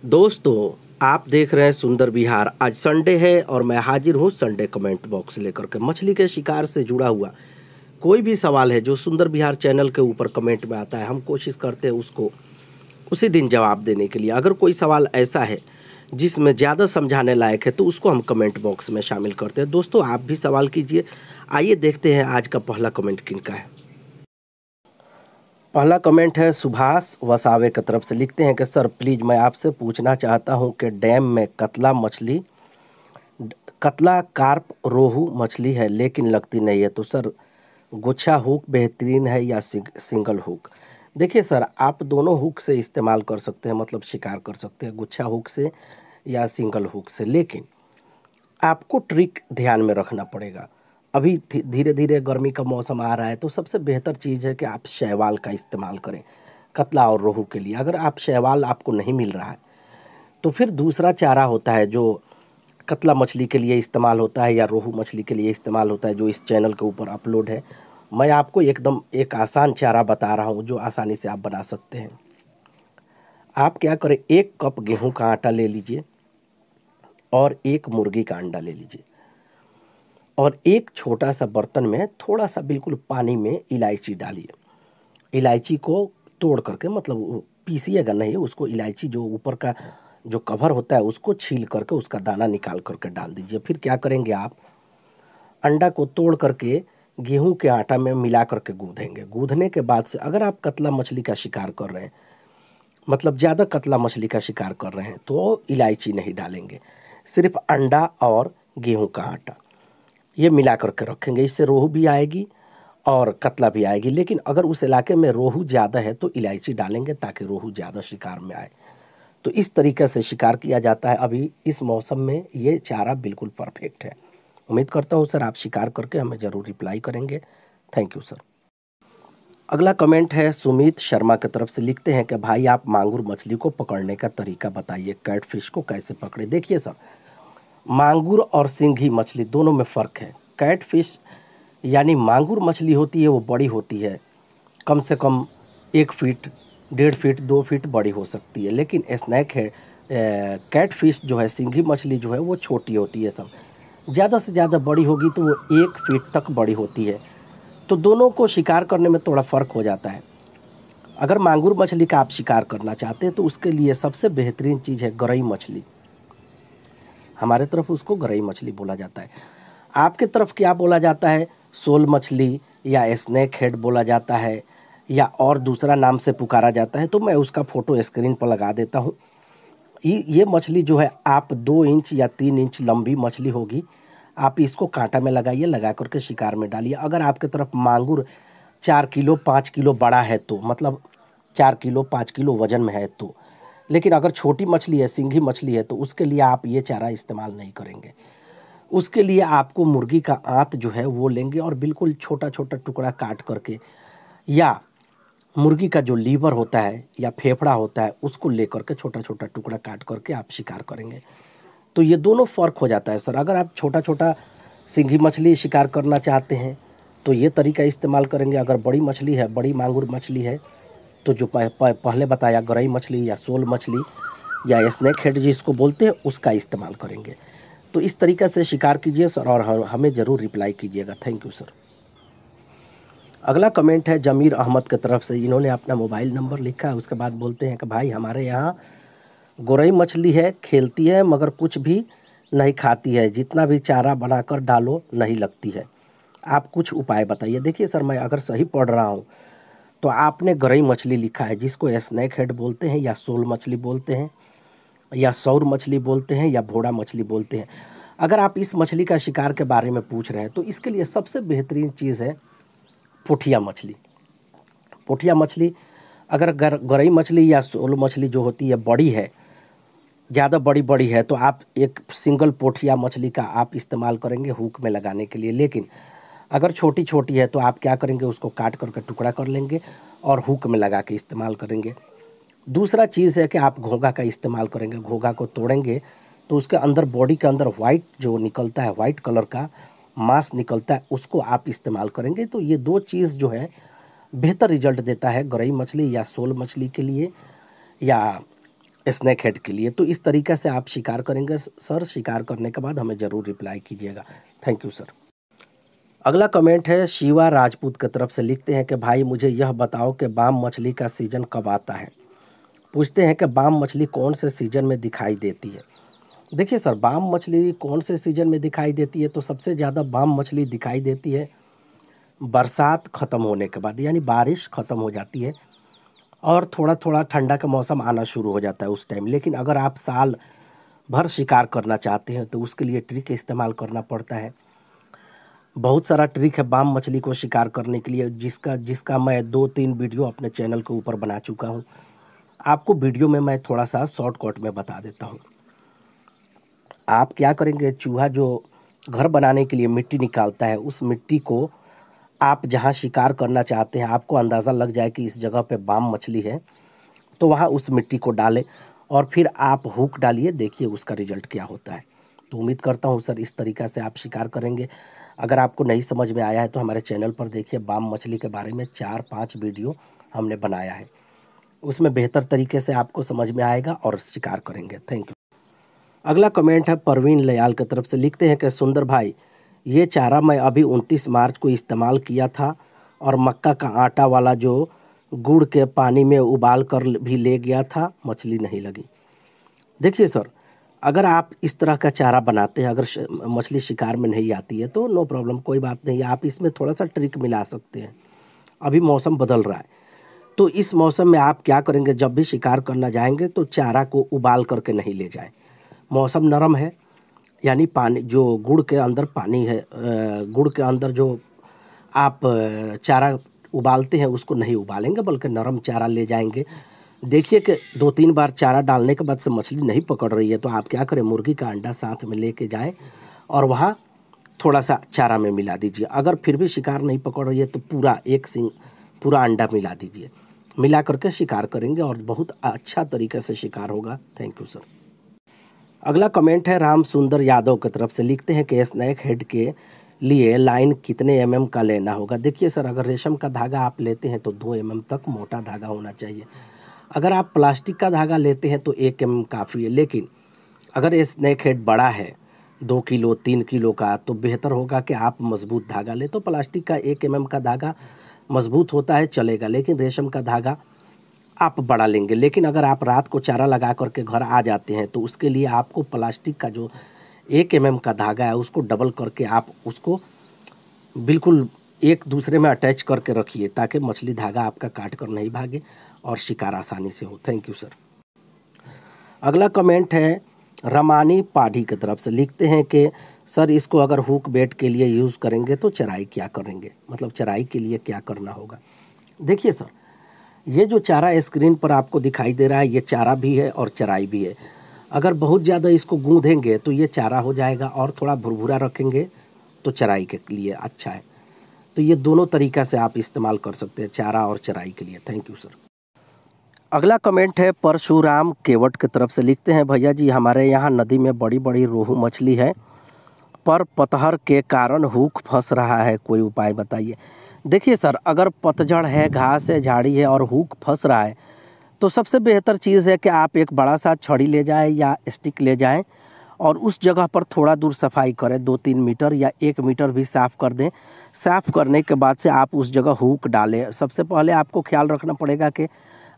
दोस्तों, आप देख रहे हैं सुंदर विहार। आज संडे है और मैं हाजिर हूँ संडे कमेंट बॉक्स लेकर के। मछली के शिकार से जुड़ा हुआ कोई भी सवाल है जो सुंदर विहार चैनल के ऊपर कमेंट में आता है, हम कोशिश करते हैं उसको उसी दिन जवाब देने के लिए। अगर कोई सवाल ऐसा है जिसमें ज़्यादा समझाने लायक है तो उसको हम कमेंट बॉक्स में शामिल करते हैं। दोस्तों, आप भी सवाल कीजिए। आइए देखते हैं आज का पहला कमेंट किनका है। पहला कमेंट है सुभाष वसावे की तरफ से। लिखते हैं कि सर प्लीज़ मैं आपसे पूछना चाहता हूं कि डैम में कतला कार्प रोहू मछली है लेकिन लगती नहीं है, तो सर गुच्छा हुक बेहतरीन है या सिंगल हुक? देखिए सर, आप दोनों हुक से इस्तेमाल कर सकते हैं, मतलब शिकार कर सकते हैं, गुच्छा हुक से या सिंगल हुक से। लेकिन आपको ट्रिक ध्यान में रखना पड़ेगा। अभी धीरे धीरे गर्मी का मौसम आ रहा है तो सबसे बेहतर चीज़ है कि आप शैवाल का इस्तेमाल करें कतला और रोहू के लिए। अगर आप शैवाल आपको नहीं मिल रहा है तो फिर दूसरा चारा होता है जो कतला मछली के लिए इस्तेमाल होता है या रोहू मछली के लिए इस्तेमाल होता है, जो इस चैनल के ऊपर अपलोड है। मैं आपको एकदम एक आसान चारा बता रहा हूँ जो आसानी से आप बना सकते हैं। आप क्या करें, 1 कप गेहूं का आटा ले लीजिए और 1 मुर्गी का अंडा ले लीजिए और एक छोटा सा बर्तन में थोड़ा सा बिल्कुल पानी में इलायची डालिए। इलायची को तोड़ करके, मतलब पीसिएगा नहीं, उसको इलायची जो ऊपर का जो कवर होता है उसको छील करके उसका दाना निकाल करके डाल दीजिए। फिर क्या करेंगे, आप अंडा को तोड़ करके गेहूं के आटा में मिला करके गूँधेंगे। गूँधने के बाद से अगर आप कतला मछली का शिकार कर रहे हैं, मतलब ज़्यादा कतला मछली का शिकार कर रहे हैं, तो इलायची नहीं डालेंगे, सिर्फ अंडा और गेहूं का आटा ये मिला करके रखेंगे। इससे रोहू भी आएगी और कतला भी आएगी। लेकिन अगर उस इलाके में रोहू ज़्यादा है तो इलायची डालेंगे ताकि रोहू ज़्यादा शिकार में आए। तो इस तरीके से शिकार किया जाता है। अभी इस मौसम में ये चारा बिल्कुल परफेक्ट है। उम्मीद करता हूँ सर आप शिकार करके हमें ज़रूर रिप्लाई करेंगे। Thank you sir. अगला कमेंट है सुमित शर्मा की तरफ से। लिखते हैं कि भाई आप मांगुर मछली को पकड़ने का तरीका बताइए, कैटफिश को कैसे पकड़े। देखिए सर, मांगुर और सिंघी मछली दोनों में फ़र्क है। कैटफिश यानी मांगुर मछली होती है वो बड़ी होती है, कम से कम 1 फीट 1.5 फीट 2 फीट बड़ी हो सकती है। लेकिन स्नैक है कैटफिश जो है, सिंघी मछली जो है वो छोटी होती है। सब ज़्यादा से ज़्यादा बड़ी होगी तो वो 1 फीट तक बड़ी होती है। तो दोनों को शिकार करने में थोड़ा फ़र्क हो जाता है। अगर मांगुर मछली का आप शिकार करना चाहते हैं तो उसके लिए सबसे बेहतरीन चीज़ है गरई मछली। हमारे तरफ उसको गरई मछली बोला जाता है। आपके तरफ क्या बोला जाता है, सोल मछली या स्नैक हेड बोला जाता है या और दूसरा नाम से पुकारा जाता है, तो मैं उसका फ़ोटो स्क्रीन पर लगा देता हूँ। ये मछली जो है, आप 2 इंच या 3 इंच लंबी मछली होगी। आप इसको कांटा में लगाइए, लगा करके शिकार में डालिए। अगर आपके तरफ मांगुर 4 किलो 5 किलो बड़ा है तो, मतलब 4 किलो 5 किलो वजन में है तो। लेकिन अगर छोटी मछली है, सिंघी मछली है, तो उसके लिए आप ये चारा इस्तेमाल नहीं करेंगे। उसके लिए आपको मुर्गी का आंत जो है वो लेंगे और बिल्कुल छोटा छोटा टुकड़ा काट करके, या मुर्गी का जो लीवर होता है या फेफड़ा होता है उसको लेकर के छोटा छोटा टुकड़ा काट करके आप शिकार करेंगे। तो ये दोनों फ़र्क हो जाता है सर। अगर आप छोटा छोटा सिंघी मछली शिकार करना चाहते हैं तो ये तरीका इस्तेमाल करेंगे। अगर बड़ी मछली है, बड़ी मांगुर मछली है, तो जो पहले बताया गरई मछली या सोल मछली या स्नैक हेड जिसको बोलते हैं उसका इस्तेमाल करेंगे। तो इस तरीक़े से शिकार कीजिए सर और हमें ज़रूर रिप्लाई कीजिएगा। Thank you sir. अगला कमेंट है जमीर अहमद की तरफ से। इन्होंने अपना मोबाइल नंबर लिखा है, उसके बाद बोलते हैं कि भाई हमारे यहाँ गोरई मछली है, खेलती है मगर कुछ भी नहीं खाती है, जितना भी चारा बनाकर डालो नहीं लगती है, आप कुछ उपाय बताइए। देखिए सर, मैं अगर सही पढ़ रहा हूँ तो आपने गरई मछली लिखा है, जिसको स्नैक हेड बोलते हैं या सोल मछली बोलते हैं या सौर मछली बोलते हैं या भोड़ा मछली बोलते हैं। अगर आप इस मछली का शिकार के बारे में पूछ रहे हैं तो इसके लिए सबसे बेहतरीन चीज़ है पोठिया मछली। पोठिया मछली, अगर गरई मछली या सोल मछली जो होती है बड़ी है, ज़्यादा बड़ी है, तो आप एक सिंगल पोठिया मछली का आप इस्तेमाल करेंगे हुक में लगाने के लिए। लेकिन अगर छोटी छोटी है तो आप क्या करेंगे, उसको काट करके टुकड़ा कर लेंगे और हुक में लगा के इस्तेमाल करेंगे। दूसरा चीज़ है कि आप घोंघा का इस्तेमाल करेंगे। घोंघा को तोड़ेंगे तो उसके अंदर, बॉडी के अंदर वाइट जो निकलता है, वाइट कलर का मांस निकलता है, उसको आप इस्तेमाल करेंगे। तो ये 2 चीज़ जो है बेहतर रिजल्ट देता है गरई मछली या सोल मछली के लिए या स्नैक हेड के लिए। तो इस तरीक़े से आप शिकार करेंगे सर। शिकार करने के बाद हमें ज़रूर रिप्लाई कीजिएगा। Thank you sir. अगला कमेंट है शिवा राजपूत की तरफ से, लिखते हैं कि भाई मुझे यह बताओ कि बाम मछली का सीज़न कब आता है। पूछते हैं कि बाम मछली कौन से सीज़न में दिखाई देती है। देखिए सर, बाम मछली कौन से सीज़न में दिखाई देती है, तो सबसे ज़्यादा बाम मछली दिखाई देती है बरसात ख़त्म होने के बाद, यानी बारिश ख़त्म हो जाती है और थोड़ा थोड़ा ठंडा का मौसम आना शुरू हो जाता है उस टाइम। लेकिन अगर आप साल भर शिकार करना चाहते हैं तो उसके लिए ट्रिक इस्तेमाल करना पड़ता है। बहुत सारा ट्रिक है बाम मछली को शिकार करने के लिए, जिसका मैं 2-3 वीडियो अपने चैनल के ऊपर बना चुका हूँ। आपको वीडियो में मैं थोड़ा सा शॉर्टकट में बता देता हूँ। आप क्या करेंगे, चूहा जो घर बनाने के लिए मिट्टी निकालता है, उस मिट्टी को आप जहाँ शिकार करना चाहते हैं, आपको अंदाज़ा लग जाए कि इस जगह पे बाम मछली है, तो वहाँ उस मिट्टी को डालें और फिर आप हुक डालिए, देखिए उसका रिज़ल्ट क्या होता है। तो उम्मीद करता हूँ सर इस तरीक़ा से आप शिकार करेंगे। अगर आपको नहीं समझ में आया है तो हमारे चैनल पर देखिए, बाम मछली के बारे में 4-5 वीडियो हमने बनाया है, उसमें बेहतर तरीके से आपको समझ में आएगा और शिकार करेंगे। Thank you. अगला कमेंट है परवीन लयाल की तरफ से, लिखते हैं कि सुंदर भाई, ये चारा मैं अभी 29 मार्च को इस्तेमाल किया था और मक्का का आटा वाला जो गुड़ के पानी में उबाल कर भी ले गया था, मछली नहीं लगी। देखिए सर, अगर आप इस तरह का चारा बनाते हैं, अगर मछली शिकार में नहीं आती है तो नो प्रॉब्लम, कोई बात नहीं, आप इसमें थोड़ा सा ट्रिक मिला सकते हैं। अभी मौसम बदल रहा है, तो इस मौसम में आप क्या करेंगे, जब भी शिकार करना जाएंगे तो चारा को उबाल करके नहीं ले जाएं। मौसम नरम है, यानी पानी जो गुड़ के अंदर पानी है, गुड़ के अंदर जो आप चारा उबालते हैं उसको नहीं उबालेंगे, बल्कि नरम चारा ले जाएंगे। देखिए कि 2-3 बार चारा डालने के बाद से मछली नहीं पकड़ रही है, तो आप क्या करें, मुर्गी का अंडा साथ में लेके जाएं और वहाँ थोड़ा सा चारा में मिला दीजिए। अगर फिर भी शिकार नहीं पकड़ रही है तो पूरा अंडा मिला दीजिए। मिला करके शिकार करेंगे और बहुत अच्छा तरीके से शिकार होगा। Thank you sir. अगला कमेंट है राम सुंदर यादव की तरफ से, लिखते हैं कि स्नैक हेड के लिए लाइन कितने mm का लेना होगा। देखिए सर, अगर रेशम का धागा आप लेते हैं तो 2 mm तक मोटा धागा होना चाहिए। अगर आप प्लास्टिक का धागा लेते हैं तो 1 mm काफ़ी है। लेकिन अगर ये स्नैक हेड बड़ा है 2 किलो 3 किलो का, तो बेहतर होगा कि आप मज़बूत धागा लें। तो प्लास्टिक का 1 mm का धागा मज़बूत होता है, चलेगा, लेकिन रेशम का धागा आप बड़ा लेंगे। लेकिन अगर आप रात को चारा लगा करके घर आ जाते हैं तो उसके लिए आपको प्लास्टिक का जो 1 mm का धागा है उसको डबल करके आप उसको बिल्कुल एक दूसरे में अटैच करके रखिए, ताकि मछली धागा आपका काट कर नहीं भागे और शिकार आसानी से हो। Thank you sir. अगला कमेंट है रमानी पाढ़ी की तरफ से, लिखते हैं कि सर इसको अगर हुक बेट के लिए यूज़ करेंगे तो चराई क्या करेंगे, मतलब चराई के लिए क्या करना होगा। देखिए सर, ये जो चारा स्क्रीन पर आपको दिखाई दे रहा है, ये चारा भी है और चराई भी है। अगर बहुत ज़्यादा इसको गूँधेंगे तो ये चारा हो जाएगा, और थोड़ा भुरभुरा रखेंगे तो चराई के लिए अच्छा है। तो ये दोनों तरीक़ा से आप इस्तेमाल कर सकते हैं, चारा और चराई के लिए। Thank you sir. अगला कमेंट है परशुराम केवट की तरफ से, लिखते हैं भैया जी, हमारे यहाँ नदी में बड़ी बड़ी रोहू मछली है, पर पतझड़ के कारण हुक फंस रहा है, कोई उपाय बताइए। देखिए सर, अगर पतझड़ है, घास है, झाड़ी है और हुक फंस रहा है, तो सबसे बेहतर चीज़ है कि आप एक बड़ा सा छड़ी ले जाएं या स्टिक ले जाएं और उस जगह पर थोड़ा दूर सफाई करें, 2-3 मीटर या 1 मीटर भी साफ़ कर दें। साफ़ करने के बाद से आप उस जगह हुक डालें। सबसे पहले आपको ख्याल रखना पड़ेगा कि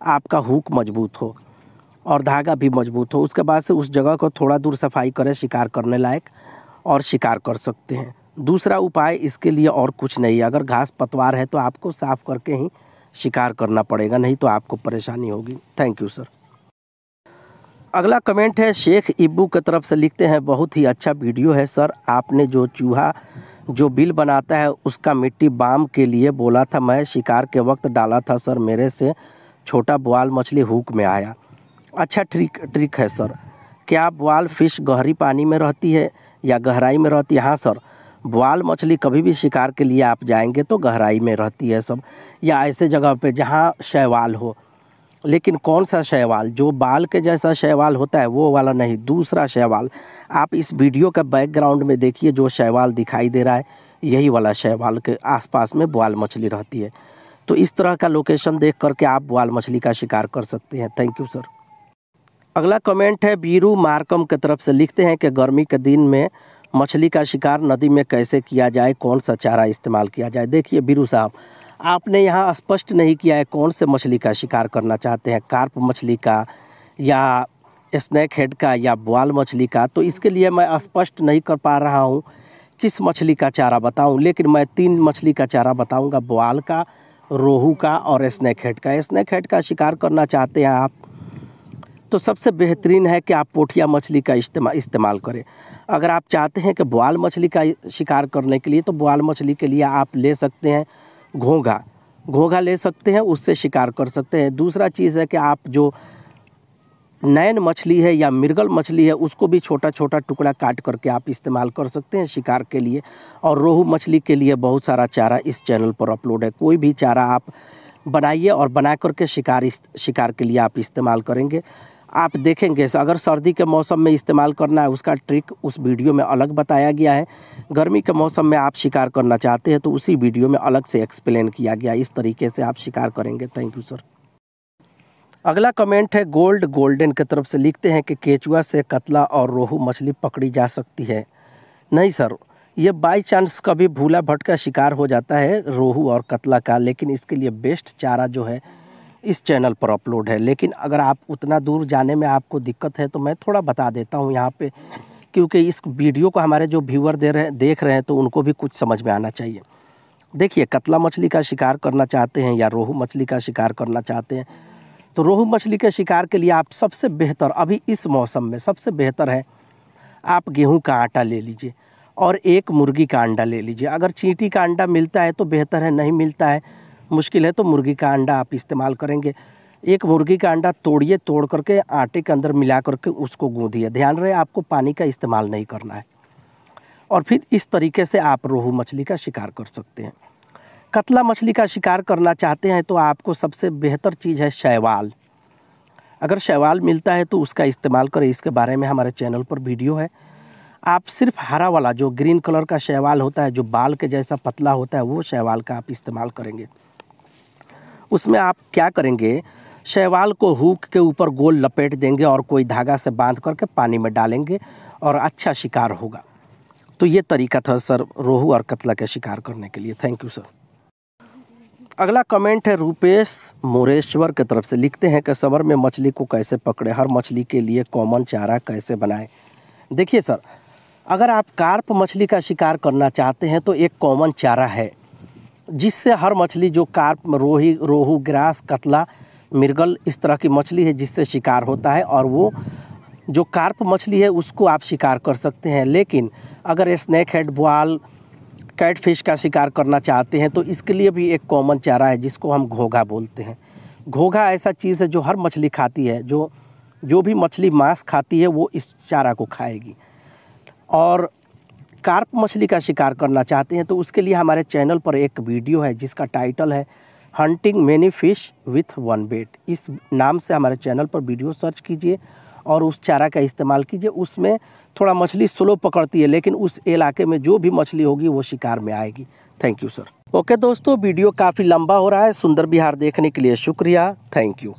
आपका हुक मजबूत हो और धागा भी मजबूत हो। उसके बाद से उस जगह को थोड़ा दूर सफाई करें, शिकार करने लायक, और शिकार कर सकते हैं। दूसरा उपाय इसके लिए और कुछ नहीं है। अगर घास पतवार है तो आपको साफ़ करके ही शिकार करना पड़ेगा, नहीं तो आपको परेशानी होगी। Thank you sir. अगला कमेंट है शेख इब्बू की तरफ से, लिखते हैं बहुत ही अच्छा वीडियो है सर, आपने जो चूहा जो बिल बनाता है उसका मिट्टी बाम के लिए बोला था, मैं शिकार के वक्त डाला था सर, मेरे से छोटा बोआल मछली हुक में आया। अच्छा ट्रिक है सर। क्या बोआल फिश गहरी पानी में रहती है या गहराई में रहती है? हाँ सर, बोआल मछली कभी भी शिकार के लिए आप जाएंगे तो गहराई में रहती है सब, या ऐसे जगह पे जहाँ शैवाल हो। लेकिन कौन सा शैवाल, जो बाल के जैसा शैवाल होता है वो वाला नहीं, दूसरा शैवाल। आप इस वीडियो का बैकग्राउंड में देखिए, जो शैवाल दिखाई दे रहा है यही वाला शैवाल के आसपास में बोआल मछली रहती है। तो इस तरह का लोकेशन देख करके आप बोआल मछली का शिकार कर सकते हैं। Thank you sir. अगला कमेंट है बीरू मार्कम की तरफ से, लिखते हैं कि गर्मी के दिन में मछली का शिकार नदी में कैसे किया जाए, कौन सा चारा इस्तेमाल किया जाए। देखिए बीरू साहब, आपने यहाँ स्पष्ट नहीं किया है कौन से मछली का शिकार करना चाहते हैं, कार्प मछली का या स्नैक हेड का या बोआल मछली का। तो इसके लिए मैं स्पष्ट नहीं कर पा रहा हूँ किस मछली का चारा बताऊँ, लेकिन मैं 3 मछली का चारा बताऊँगा, बोआल का, रोहू का और स्नैक हेड का। स्नैक हेड का शिकार करना चाहते हैं आप तो सबसे बेहतरीन है कि आप पोठिया मछली का इस्तेमाल करें। अगर आप चाहते हैं कि बोआल मछली का शिकार करने के लिए, तो बोआल मछली के लिए आप ले सकते हैं घोंघा ले सकते हैं, उससे शिकार कर सकते हैं। दूसरा चीज़ है कि आप जो नैन मछली है या मिर्गल मछली है, उसको भी छोटा छोटा टुकड़ा काट करके आप इस्तेमाल कर सकते हैं शिकार के लिए। और रोहू मछली के लिए बहुत सारा चारा इस चैनल पर अपलोड है, कोई भी चारा आप बनाइए और बना करके शिकार के लिए आप इस्तेमाल करेंगे। आप देखेंगे अगर सर्दी के मौसम में इस्तेमाल करना है, उसका ट्रिक उस वीडियो में अलग बताया गया है। गर्मी के मौसम में आप शिकार करना चाहते हैं तो उसी वीडियो में अलग से एक्सप्लेन किया गया, इस तरीके से आप शिकार करेंगे। Thank you sir. अगला कमेंट है गोल्डन की तरफ से, लिखते हैं कि केचुआ से कतला और रोहू मछली पकड़ी जा सकती है। नहीं सर, ये बाई चांस कभी भूला भटका शिकार हो जाता है रोहू और कतला का, लेकिन इसके लिए बेस्ट चारा जो है इस चैनल पर अपलोड है। लेकिन अगर आप उतना दूर जाने में आपको दिक्कत है तो मैं थोड़ा बता देता हूँ यहाँ पे, क्योंकि इस वीडियो को हमारे जो व्यूअर देख रहे हैं तो उनको भी कुछ समझ में आना चाहिए। देखिए, कतला मछली का शिकार करना चाहते हैं या रोहू मछली का शिकार करना चाहते हैं, तो रोहू मछली के शिकार के लिए आप सबसे बेहतर, अभी इस मौसम में सबसे बेहतर है आप गेहूँ का आटा ले लीजिए और एक मुर्गी का अंडा ले लीजिए। अगर चींटी का अंडा मिलता है तो बेहतर है, नहीं मिलता है, मुश्किल है, तो मुर्गी का अंडा आप इस्तेमाल करेंगे। एक मुर्गी का अंडा तोड़ करके आटे के अंदर मिला करके उसको गूँधिए। ध्यान रहे आपको पानी का इस्तेमाल नहीं करना है। और फिर इस तरीके से आप रोहू मछली का शिकार कर सकते हैं। कतला मछली का शिकार करना चाहते हैं तो आपको सबसे बेहतर चीज़ है शैवाल। अगर शैवाल मिलता है तो उसका इस्तेमाल करें, इसके बारे में हमारे चैनल पर वीडियो है। आप सिर्फ हरा वाला जो ग्रीन कलर का शैवाल होता है, जो बाल के जैसा पतला होता है, वो शैवाल का आप इस्तेमाल करेंगे। उसमें आप क्या करेंगे, शैवाल को हुक के ऊपर गोल लपेट देंगे और कोई धागा से बांध करके पानी में डालेंगे और अच्छा शिकार होगा। तो ये तरीका था सर रोहू और कतला के शिकार करने के लिए। Thank you sir. अगला कमेंट है रूपेश मोरेश्वर की तरफ से, लिखते हैं कि सबर में मछली को कैसे पकड़े, हर मछली के लिए कॉमन चारा कैसे बनाएं। देखिए सर, अगर आप कार्प मछली का शिकार करना चाहते हैं तो एक कॉमन चारा है जिससे हर मछली, जो कार्प, रोहू, ग्रास, कतला, मिर्गल, इस तरह की मछली है जिससे शिकार होता है, और वो जो कार्प मछली है उसको आप शिकार कर सकते हैं। लेकिन अगर स्नैक हेड, बोआल, कैटफिश का शिकार करना चाहते हैं तो इसके लिए भी एक कॉमन चारा है जिसको हम घोंघा बोलते हैं। घोंघा ऐसा चीज़ है जो हर मछली खाती है, जो भी मछली मांस खाती है वो इस चारा को खाएगी। और कार्प मछली का शिकार करना चाहते हैं तो उसके लिए हमारे चैनल पर एक वीडियो है जिसका टाइटल है hunting many fish with one bait. इस नाम से हमारे चैनल पर वीडियो सर्च कीजिए और उस चारा का इस्तेमाल कीजिए। उसमें थोड़ा मछली स्लो पकड़ती है, लेकिन उस इलाके में जो भी मछली होगी वो शिकार में आएगी। Thank you sir. ओके दोस्तों, वीडियो काफ़ी लंबा हो रहा है। सुंदर बिहार देखने के लिए शुक्रिया। Thank you.